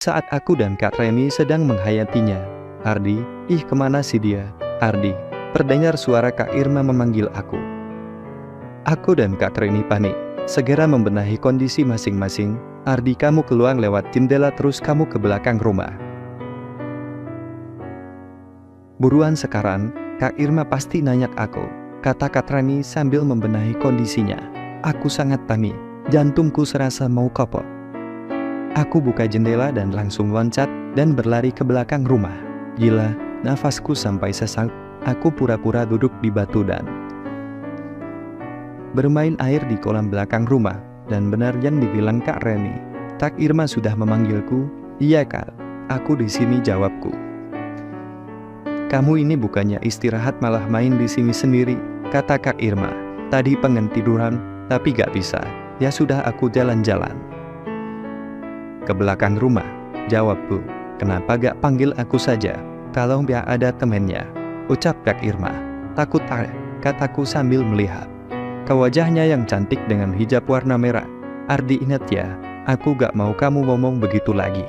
Saat aku dan Kak Reni sedang menghayatinya. "Ardi, ih kemana sih dia? Ardi." Terdengar suara Kak Irma memanggil aku. Aku dan Kak Reni panik. Segera membenahi kondisi masing-masing. "Ardi, kamu keluar lewat jendela terus kamu ke belakang rumah. Buruan sekarang, Kak Irma pasti nanyak aku," kata Kak Reni sambil membenahi kondisinya. Aku sangat panik. Jantungku serasa mau kopok. Aku buka jendela dan langsung loncat dan berlari ke belakang rumah. Gila, nafasku sampai sesak. Aku pura-pura duduk di batu dan bermain air di kolam belakang rumah. Dan benar yang dibilang Kak Reni. Kak Irma sudah memanggilku. "Iya Kak, aku di sini," jawabku. "Kamu ini bukannya istirahat malah main di sini sendiri," kata Kak Irma. "Tadi pengen tiduran, tapi gak bisa. Ya sudah aku jalan-jalan ke belakang rumah," jawabku. "Kenapa gak panggil aku saja? Kalau biar ada temennya," ucap Kak Irma. "Takut kataku sambil melihat ke wajahnya yang cantik dengan hijab warna merah. "Ardi, ingat ya, aku gak mau kamu ngomong begitu lagi.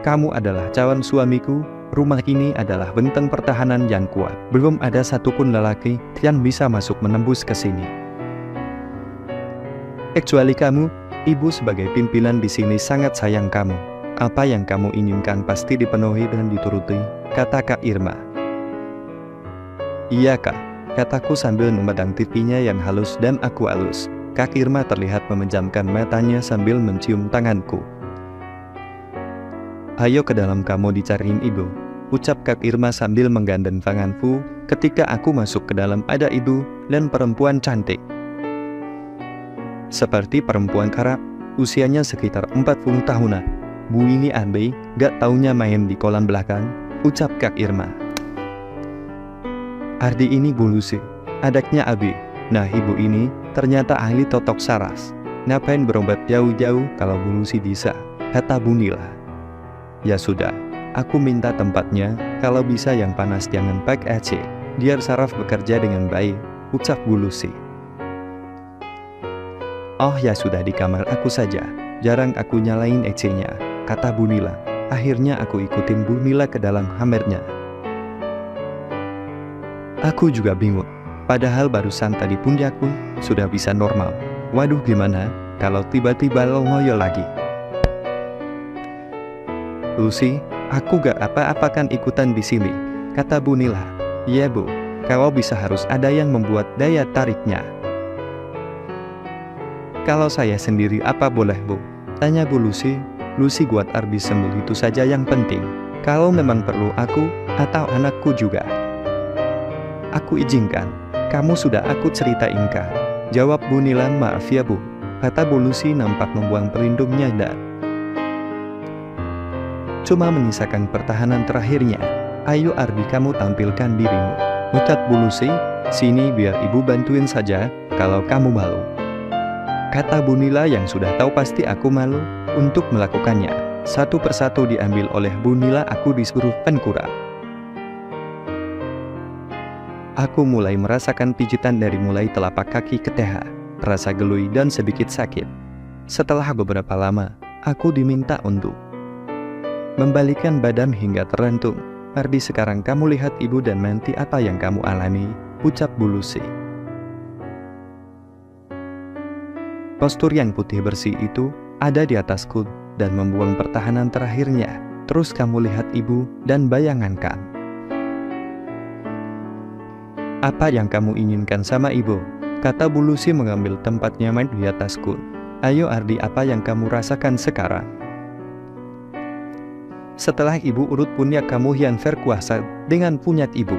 Kamu adalah calon suamiku. Rumah ini adalah benteng pertahanan yang kuat. Belum ada satupun lelaki yang bisa masuk menembus ke sini. Kecuali kamu. Ibu sebagai pimpinan di sini sangat sayang kamu. Apa yang kamu inginkan pasti dipenuhi dan dituruti," kata Kak Irma. "Iya Kak," kataku sambil memandang TV-nya yang halus dan aku halus. Kak Irma terlihat memejamkan matanya sambil mencium tanganku. "Ayo ke dalam, kamu dicariin ibu," ucap Kak Irma sambil menggandeng tanganku. Ketika aku masuk ke dalam ada ibu dan perempuan cantik. Seperti perempuan Arab, usianya sekitar 40 tahunan. "Bu, ini Abi, gak taunya main di kolam belakang," ucap Kak Irma. "Ardi, ini Bu Lucy, adiknya Abi. Nah, ibu ini ternyata ahli totok saras. Ngapain berobat jauh-jauh kalau Bu Lucy bisa," kata Bu Nila. "Ya sudah, aku minta tempatnya, kalau bisa yang panas jangan pakai AC, biar saraf bekerja dengan baik," ucap Bu Lucy. "Oh ya sudah, di kamar aku saja, jarang aku nyalain AC-nya," kata Bu Nila. Akhirnya aku ikutin Bu Nila ke dalam kamarnya. Aku juga bingung, padahal barusan tadi pundakku sudah bisa normal. Waduh, gimana kalau tiba-tiba lo ngoyo lagi? "Lucy, aku gak apa-apakan ikutan di sini," kata Bu Nila. "Iya Bu, kalau bisa harus ada yang membuat daya tariknya." "Kalau saya sendiri apa boleh Bu?" tanya Bu Lucy. "Lucy buat Ardi sembuh itu saja yang penting. Kalau memang perlu aku atau anakku juga, aku izinkan. Kamu sudah aku ceritain Kak," jawab Bu Nila. "Maaf ya Bu," kata Bu Lucy nampak membuang pelindungnya dan cuma menyisakan pertahanan terakhirnya. "Ayo Ardi, kamu tampilkan dirimu," ucap Bu Lucy. "Sini biar ibu bantuin saja kalau kamu malu," kata Bu Nila yang sudah tahu pasti aku malu untuk melakukannya. Satu persatu diambil oleh Bu Nila, aku disuruh tengkurap. Aku mulai merasakan pijitan dari mulai telapak kaki ke teha, terasa gelui dan sedikit sakit. Setelah beberapa lama, aku diminta untuk membalikkan badan hingga terlentung. "Ardi, sekarang kamu lihat ibu dan nanti apa yang kamu alami," ucap Bu Lucy. Postur yang putih bersih itu ada di atasku dan membuang pertahanan terakhirnya. "Terus kamu lihat ibu dan bayangankan apa yang kamu inginkan sama ibu," kata Bu Lucy mengambil tempat nyaman di atasku. "Ayo Ardi, apa yang kamu rasakan sekarang? Setelah ibu urut punyak kamu yang berkuasa dengan punyak ibu,"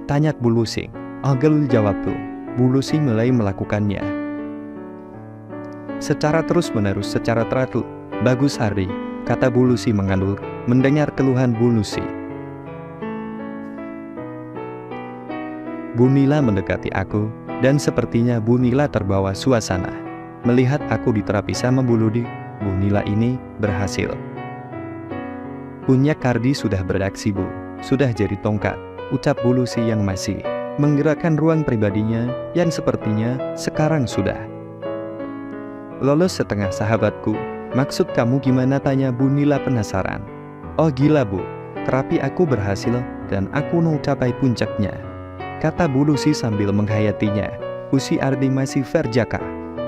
tanya Bu Lucy. "Agel," jawabku. Bu Lucy mulai melakukannya secara terus-menerus, secara teratur. "Bagus Ardi," kata Bu Lucy mengandur mendengar keluhan Bu Lucy. Bu Nila mendekati aku, dan sepertinya Bu Nila terbawa suasana. Melihat aku diterapi sama Bu Ludi, Bu Nila ini berhasil. "Punyak Ardi sudah bereaksi Bu, sudah jadi tongkat," ucap Bu Lucy yang masih menggerakkan ruang pribadinya yang sepertinya sekarang sudah Lolos setengah sahabatku. Maksud kamu gimana, tanya Bu Nila penasaran. Oh gila Bu, terapi aku berhasil dan aku mau capai puncaknya, kata Bu Lucy sambil menghayatinya. Usi Ardi masih verjaka.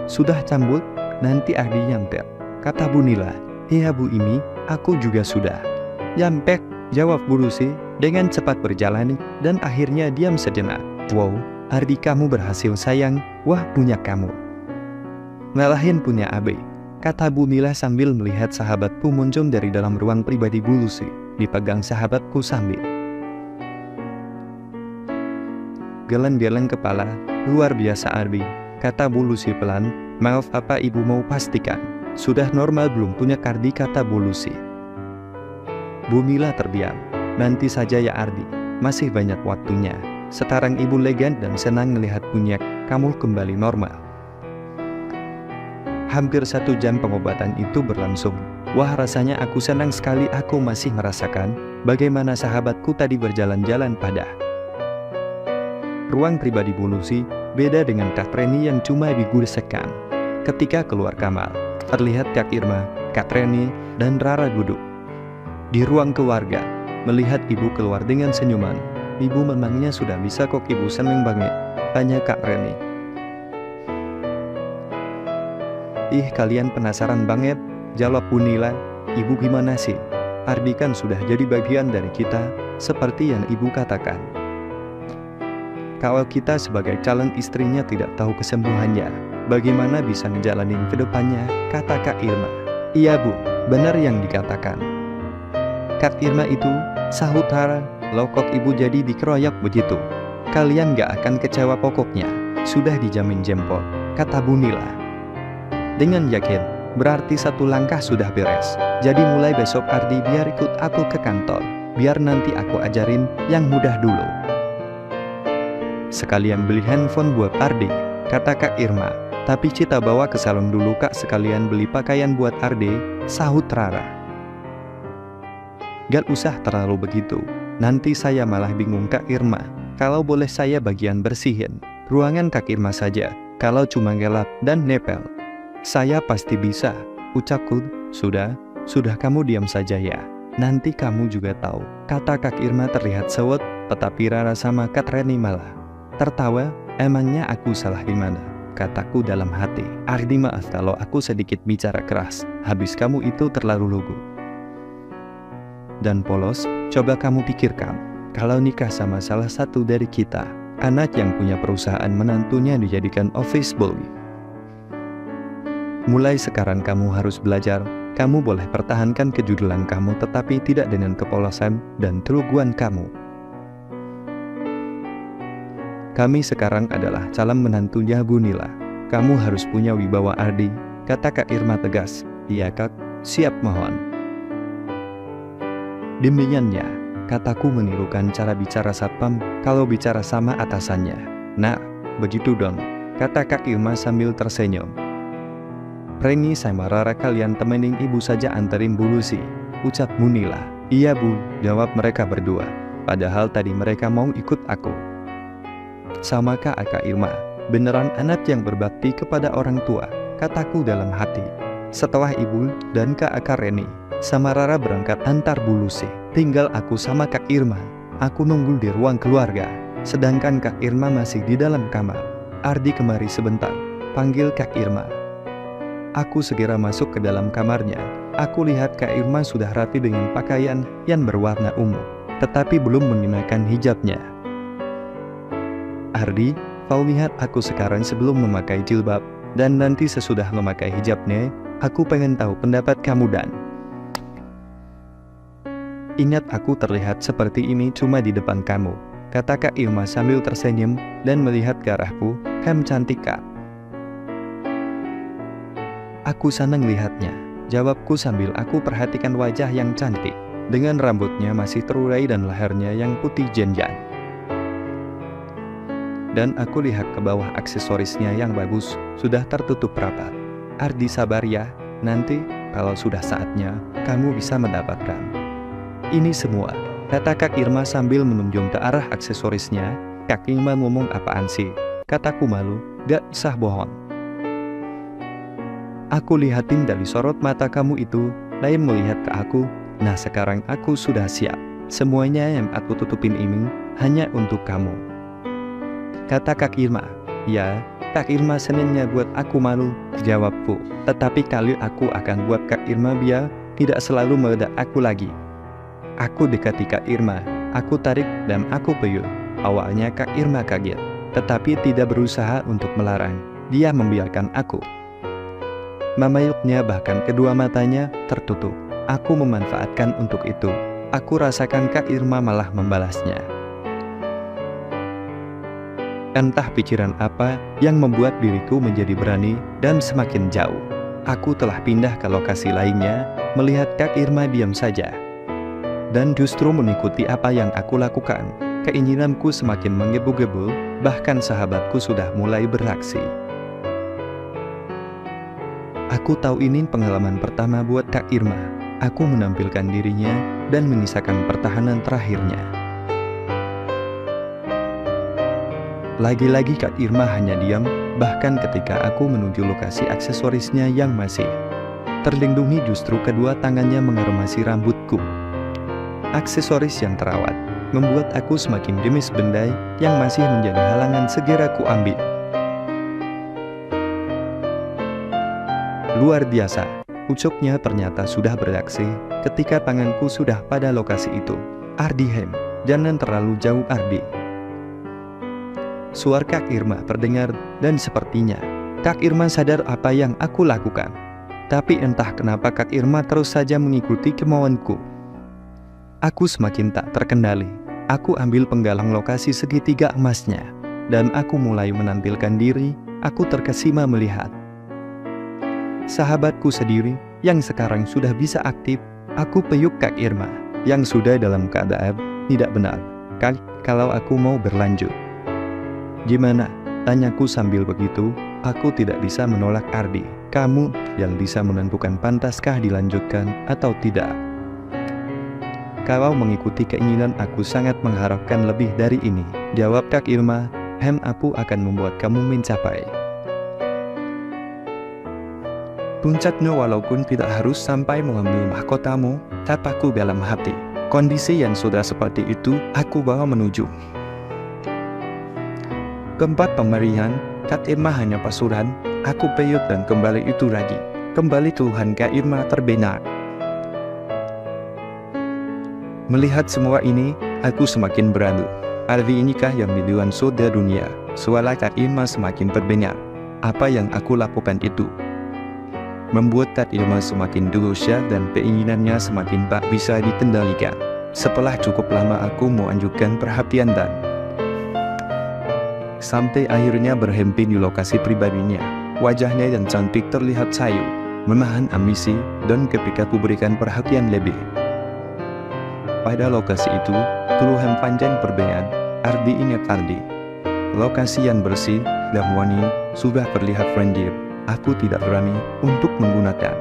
Sudah cambuk, nanti Ardi nyampek, kata Bu Nila. Iya Bu, ini aku juga sudah nyampek, jawab Bu Lucy dengan cepat berjalan dan akhirnya diam sejenak. Wow, Ardi kamu berhasil sayang, wah punya kamu. Ngalahin punya Abe, kata Bu Nila sambil melihat sahabatku muncul dari dalam ruang pribadi Bu Lucy, dipegang sahabatku sambil geleng-geleng kepala. Luar biasa Ardi, kata Bu Lucy pelan. Maaf, apa ibu mau pastikan sudah normal belum punya Ardi, kata Bu Lucy. Bu Nila terdiam. Nanti saja ya Ardi, masih banyak waktunya. Sekarang ibu legan dan senang melihat punya kamu kembali normal. Hampir 1 jam pengobatan itu berlangsung. Wah, rasanya aku senang sekali. Aku masih merasakan bagaimana sahabatku tadi berjalan-jalan pada ruang pribadi Bu Lucy. Beda dengan Kak Reni yang cuma diguresekkan. Ketika keluar kamar, terlihat Kak Irma, Kak Reni, dan Rara duduk di ruang keluarga. Melihat ibu keluar dengan senyuman, ibu memangnya sudah bisa kok ibu, seneng banget, tanya Kak Reni. Ih, kalian penasaran banget, jawab Bu Nila. Ibu gimana sih? Ardi kan sudah jadi bagian dari kita, seperti yang ibu katakan. Kalau kita sebagai calon istrinya tidak tahu kesembuhannya, bagaimana bisa ngejalanin ke depannya, kata Kak Irma. Iya Bu, benar yang dikatakan Kak Irma itu, sahut Rara. Loh kok ibu jadi dikeroyok begitu? Kalian gak akan kecewa pokoknya, sudah dijamin jempol, kata Bu Nila dengan yakin. Berarti 1 langkah sudah beres. Jadi mulai besok Ardi biar ikut aku ke kantor, biar nanti aku ajarin yang mudah dulu. Sekalian beli handphone buat Ardi, kata Kak Irma. Tapi Cita bawa ke salon dulu Kak, sekalian beli pakaian buat Ardi, sahut Rara. Gak usah terlalu begitu, nanti saya malah bingung Kak Irma. Kalau boleh saya bagian bersihin ruangan Kak Irma saja, kalau cuma gelap dan nepel saya pasti bisa, ucapku. Sudah kamu diam saja ya, nanti kamu juga tahu, kata Kak Irma terlihat sewot. Tetapi Rara sama Kak Reni malah tertawa. Emangnya aku salah di mana, kataku dalam hati. Ardi, maaf kalau aku sedikit bicara keras, habis kamu itu terlalu lugu dan polos. Coba kamu pikirkan, kalau nikah sama salah satu dari kita, anak yang punya perusahaan, menantunya dijadikan office boy. Mulai sekarang kamu harus belajar. Kamu boleh pertahankan kejujuran kamu, tetapi tidak dengan kepolosan dan keluguan kamu. Kami sekarang adalah calon menantunya Bu Nila. Kamu harus punya wibawa Ardi, kata Kak Irma tegas. Iya Kak, siap mohon. Demikiannya, kataku menirukan cara bicara satpam kalau bicara sama atasannya. Nah, begitu dong, kata Kak Irma sambil tersenyum. Reni sama Rara kalian temenin ibu saja, anterin Bu Lucy, ucap Bu Nila. Iya Bu, jawab mereka berdua. Padahal tadi mereka mau ikut aku. Sama Kak Irma, beneran anak yang berbakti kepada orang tua, kataku dalam hati. Setelah ibu dan Kak Reni sama Rara berangkat antar Bu Lucy, tinggal aku sama Kak Irma. Aku nunggu di ruang keluarga, sedangkan Kak Irma masih di dalam kamar. Ardi kemari sebentar, panggil Kak Irma. Aku segera masuk ke dalam kamarnya. Aku lihat Kak Irma sudah rapi dengan pakaian yang berwarna ungu, tetapi belum mengenakan hijabnya. Ardi, kau lihat aku sekarang sebelum memakai jilbab, dan nanti sesudah memakai hijabnya. Aku pengen tahu pendapat kamu dan ingat aku terlihat seperti ini cuma di depan kamu, kata Kak Irma sambil tersenyum dan melihat ke arahku. Cantik Kak. Aku senang lihatnya, jawabku sambil aku perhatikan wajah yang cantik, dengan rambutnya masih terurai dan lehernya yang putih jenjang. Dan aku lihat ke bawah, aksesorisnya yang bagus, sudah tertutup rapat. Ardi, sabar ya, nanti kalau sudah saatnya, kamu bisa mendapatkan ini semua, kata Kak Irma sambil menunjuk ke arah aksesorisnya. Kak Irma ngomong apaan sih? Kataku malu, gak usah bohong. Aku lihatin dari sorot mata kamu itu, lain melihat ke aku. Nah sekarang aku sudah siap. Semuanya yang aku tutupin ini hanya untuk kamu. Kata Kak Irma. Ya, Kak Irma senangnya buat aku malu, jawabku. Tetapi kali aku akan buat Kak Irma biar tidak selalu meledak aku lagi. Aku dekati Kak Irma, aku tarik dan aku peluk. Awalnya Kak Irma kaget, tetapi tidak berusaha untuk melarang. Dia membiarkan aku. Memeluknya bahkan kedua matanya tertutup. Aku memanfaatkan untuk itu. Aku rasakan Kak Irma malah membalasnya. Entah pikiran apa yang membuat diriku menjadi berani dan semakin jauh. Aku telah pindah ke lokasi lainnya, melihat Kak Irma diam saja. Dan justru mengikuti apa yang aku lakukan. Keinginanku semakin menggebu-gebu, bahkan sahabatku sudah mulai beraksi. Aku tahu ini pengalaman pertama buat Kak Irma. Aku menampilkan dirinya dan menyisakan pertahanan terakhirnya. Lagi-lagi Kak Irma hanya diam, bahkan ketika aku menuju lokasi aksesorisnya yang masih terlindungi, justru kedua tangannya mengerumasi rambutku. Aksesoris yang terawat membuat aku semakin demis benda yang masih menjadi halangan segera ku ambil. Luar biasa, ucapnya ternyata sudah beraksi ketika tanganku sudah pada lokasi itu. Ardi Hem, jangan terlalu jauh Ardi. Suara Kak Irma terdengar dan sepertinya Kak Irma sadar apa yang aku lakukan. Tapi entah kenapa Kak Irma terus saja mengikuti kemauanku. Aku semakin tak terkendali. Aku ambil penggalang lokasi segitiga emasnya dan aku mulai menampilkan diri. Aku terkesima melihat sahabatku sendiri yang sekarang sudah bisa aktif. Aku peluk Kak Irma yang sudah dalam keadaan tidak benar. Kalau aku mau berlanjut. Gimana? Tanyaku sambil begitu. Aku tidak bisa menolak Ardi. Kamu yang bisa menentukan pantaskah dilanjutkan atau tidak. Kalau mengikuti keinginan aku sangat mengharapkan lebih dari ini, jawab Kak Irma. Hem, aku akan membuat kamu mencapai puncaknya walaupun tidak harus sampai mengambil mahkotamu, tapaku dalam hati. Kondisi yang sudah seperti itu, aku bawa menuju tempat pemberian. Kak Irma hanya pasuran, aku peluk dan kembali itu lagi. Kembali Tuhan Kak Irma terbenak. Melihat semua ini, aku semakin beradu. Ardi inikah yang duluan sudah dunia? Suara Kak Irma semakin terbenak. Apa yang aku lakukan itu membuat Kak Irma semakin dewasa dan keinginannya semakin tak bisa dikendalikan. Setelah cukup lama aku menunjukkan perhatian dan sampai akhirnya berhenti di lokasi pribadinya. Wajahnya yang cantik terlihat sayu, menahan ambisi dan ketika ku berikan perhatian lebih. Pada lokasi itu, keluhan panjang perbedaan. Ardi ingat Ardi. Lokasi yang bersih dan wangi sudah terlihat friendly. Aku tidak berani untuk menggunakan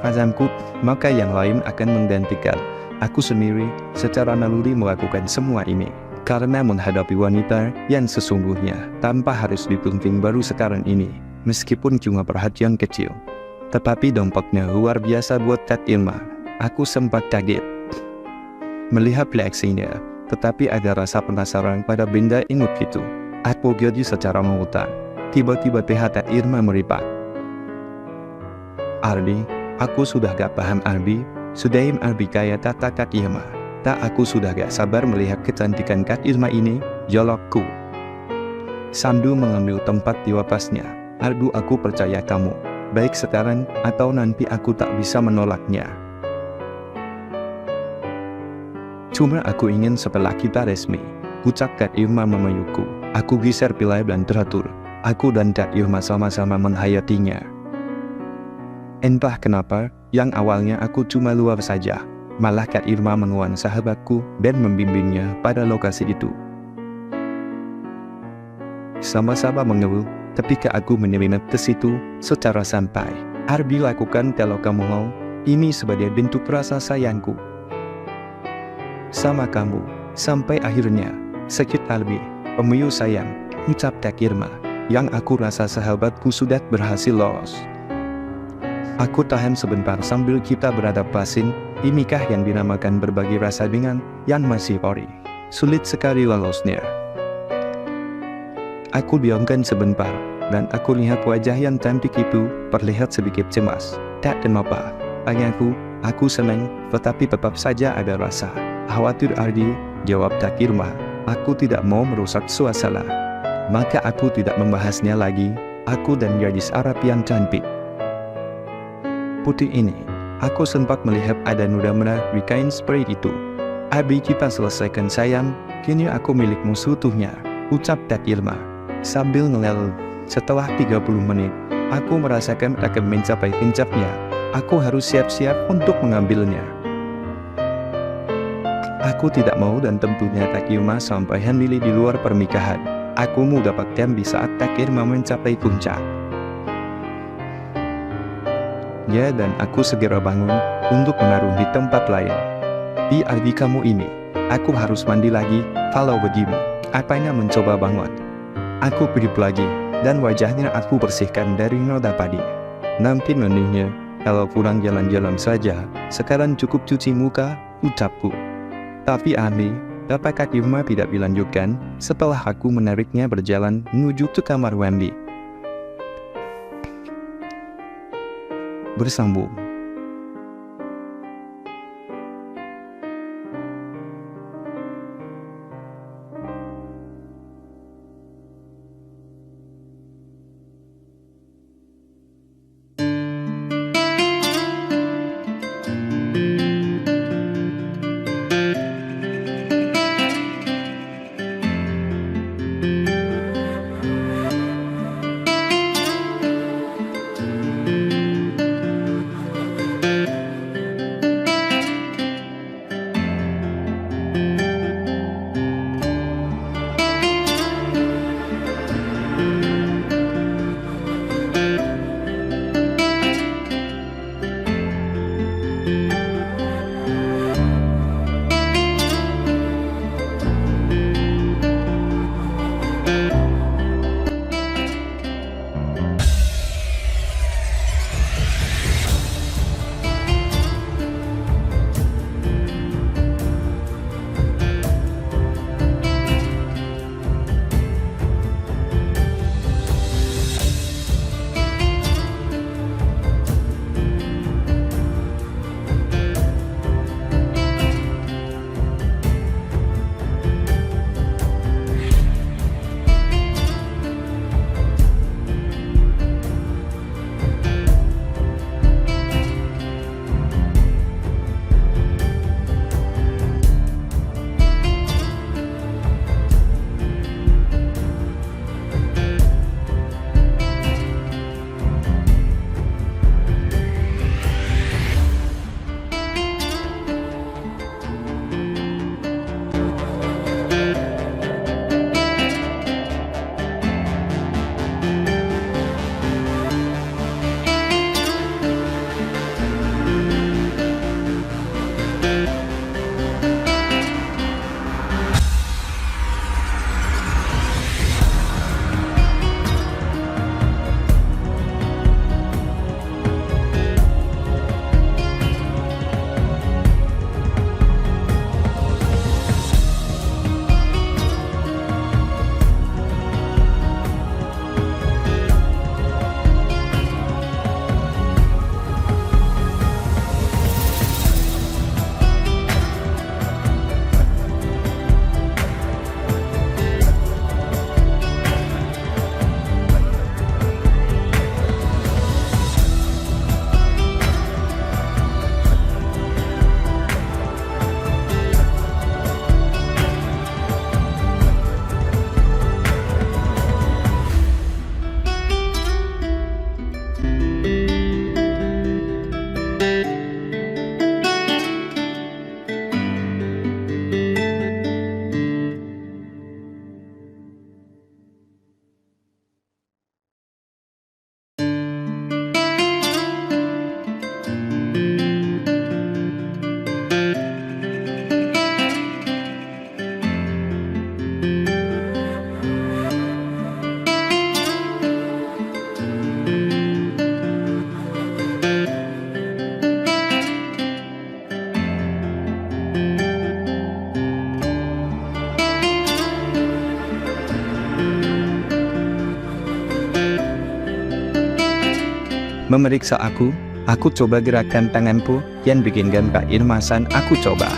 fazanku, maka yang lain akan menggantikan. Aku sendiri secara naluri melakukan semua ini. Karena menghadapi wanita yang sesungguhnya tanpa harus dituntun baru sekarang ini, meskipun cuma perhatian kecil, tetapi dampaknya luar biasa buat Kak Irma. Aku sempat kaget melihat reaksinya, tetapi ada rasa penasaran pada benda imut itu. Aku jadi secara mengutak. Tiba-tiba Kak Irma meripak. Ardi, aku sudah gak paham Ardi. Sudahin Ardi kayak Kak Irma. Tak, aku sudah gak sabar melihat kecantikan Kak Irma ini, jawabku sambil mengambil tempat di lapasnya. Ardi, aku percaya kamu. Baik sekarang atau nanti aku tak bisa menolaknya. Cuma aku ingin setelah kita resmi, ucap Kak Irma memelukku. Aku geser pilih dan teratur. Aku dan Kak Irma sama-sama menghayatinya. Entah kenapa, yang awalnya aku cuma luar saja, malah Kak Irma menguat sahabatku dan membimbingnya pada lokasi itu. Sama-sama mengeluh ketika aku menerima ke situ secara santai. Ardi, lakukan kalau kamu mau, ini sebagai bentuk rasa sayangku sama kamu. Sampai akhirnya, sakit Ardi, pemiu sayang, ucap Kak Irma, yang aku rasa sahabatku sudah berhasil lolos. Aku tahan sebentar sambil kita beradaptasi. Inikah yang dinamakan berbagi rasa dengan yang masih ori. Sulit sekali lolosnya. Aku diamkan sebentar, dan aku lihat wajah yang cantik itu terlihat sedikit cemas. Tak kenapa, tanyaku, aku senang, tetapi tetap saja ada rasa khawatir. Ardi, jawab Tak Irma, aku tidak mau merusak suasana. Maka aku tidak membahasnya lagi. Aku dan gadis Arab yang cantik putih ini, aku sempat melihat ada noda merah di kain spray itu. Abi kita selesaikan sayang, kini aku milikmu seutuhnya, ucap Tak Irma sambil ngelel. Setelah 30 menit, aku merasakan akan mencapai puncaknya. Aku harus siap-siap untuk mengambilnya. Aku tidak mau dan tentunya Tak Irma sampai hamil di luar pernikahan. Aku mau dapatkan di saat Tak Irma mencapai puncak. Ya, dan aku segera bangun untuk menaruh di tempat lain. Di Ardi kamu ini, aku harus mandi lagi. Kalau begini, apanya mencoba bangun. Aku kedip lagi, dan wajahnya aku bersihkan dari noda padi. Nanti mandinya, kalau kurang jalan-jalan saja, sekarang cukup cuci muka, ucapku. Tapi aneh, apakah Irma tidak dilanjutkan setelah aku menariknya berjalan menuju ke kamar mandi. Bersambung. memeriksa aku. Aku coba gerakan tanganku yang bikinkan Kak Irmasan. Aku coba.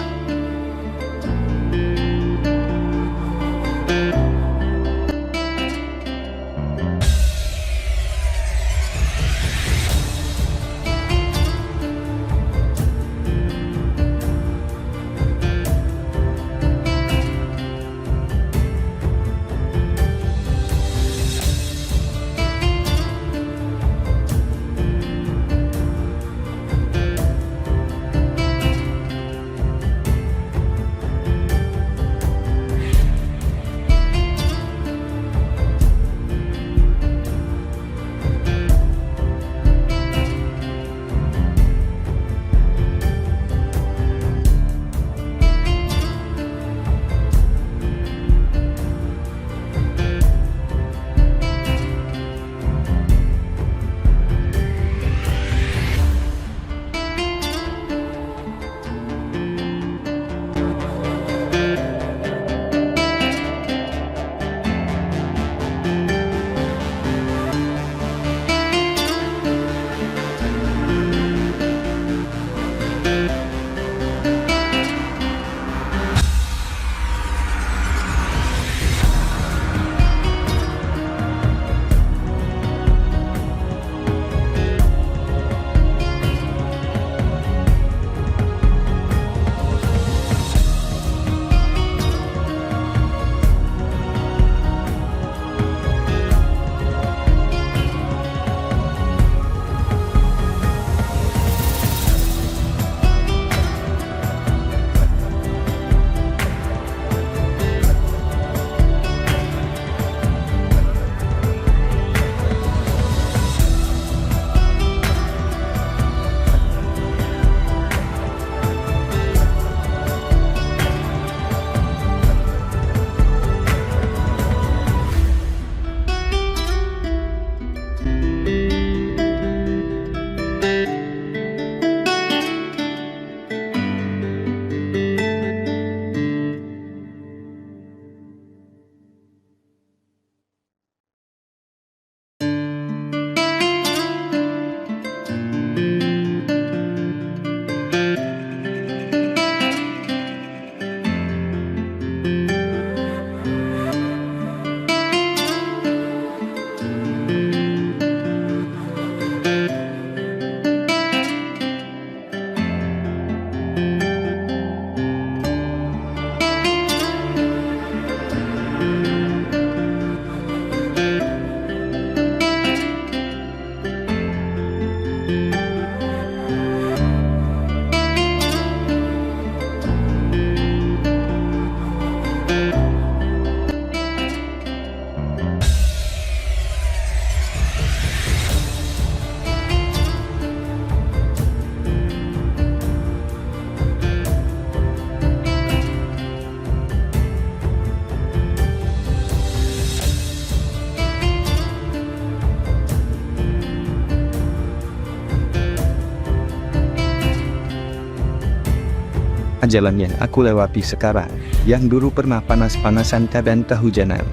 Jalan yang aku lewati sekarang, yang dulu pernah panas-panasan dan kehujanan.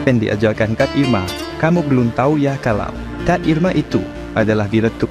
pen diajarkan Kak Irma. Kamu belum tahu ya kalau Kak Irma itu adalah diletup.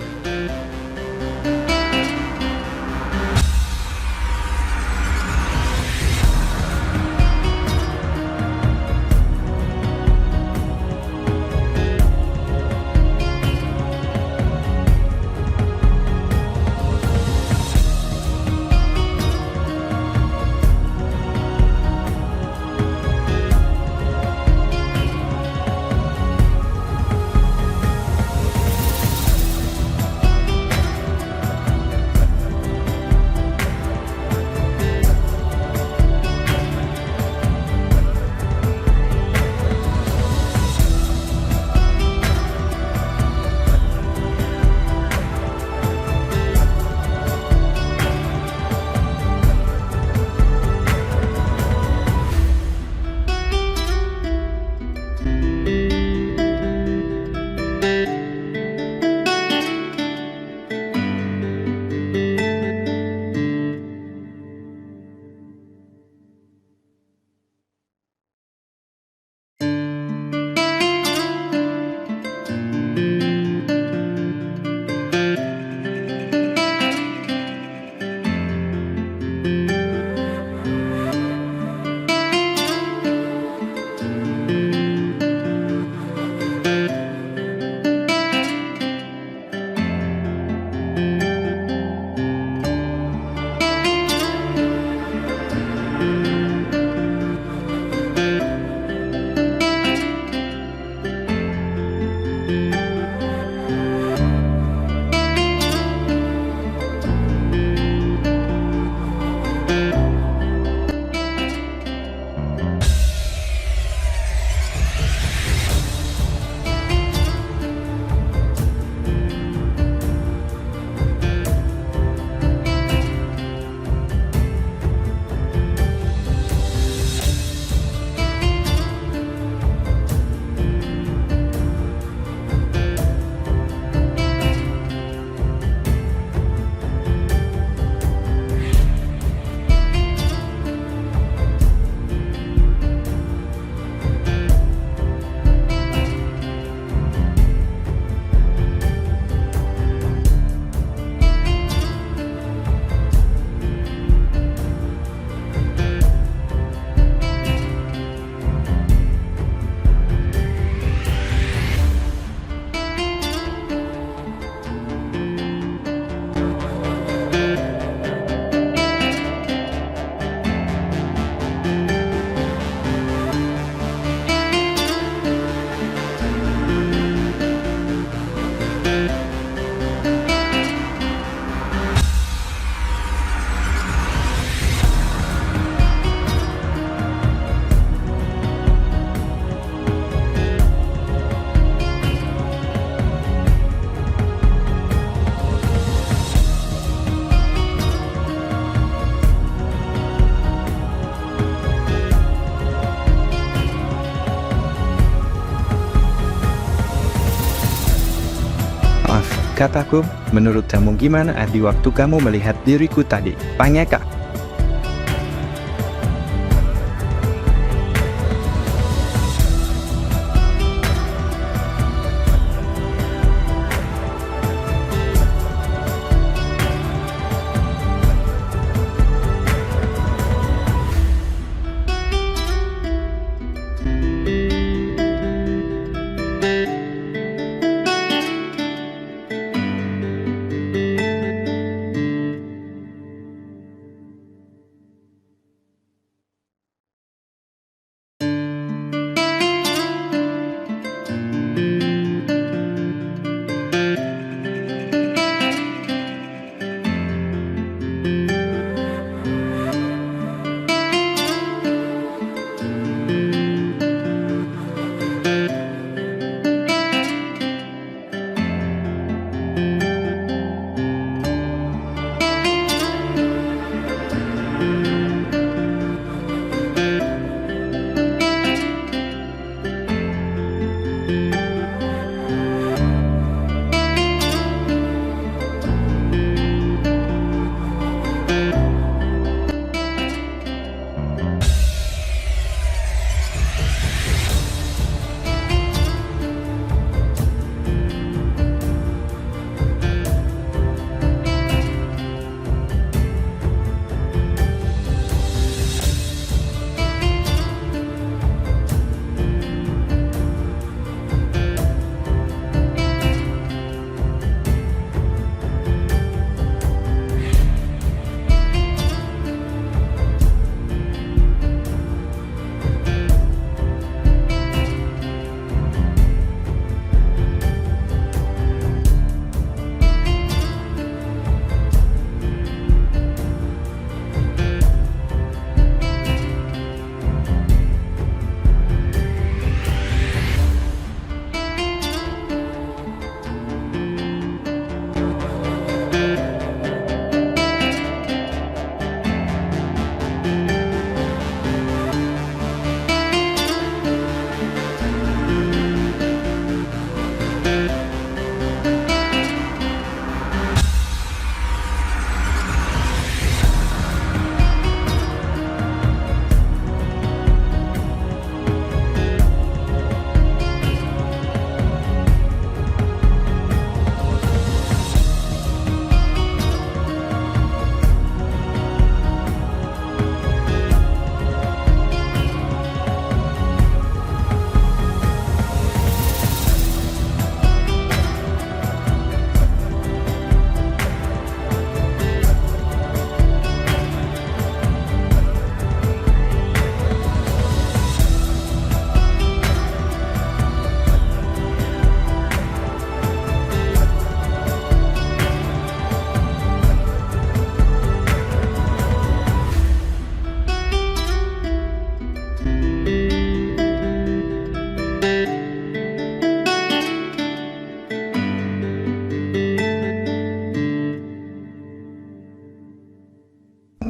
Kataku, menurut kamu gimana di waktu kamu melihat diriku tadi? Pangeka?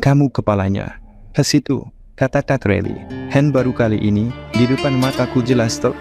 Kamu kepalanya. Ke situ, kata Tatrelli. Hen baru kali ini, di depan mataku jelas toh.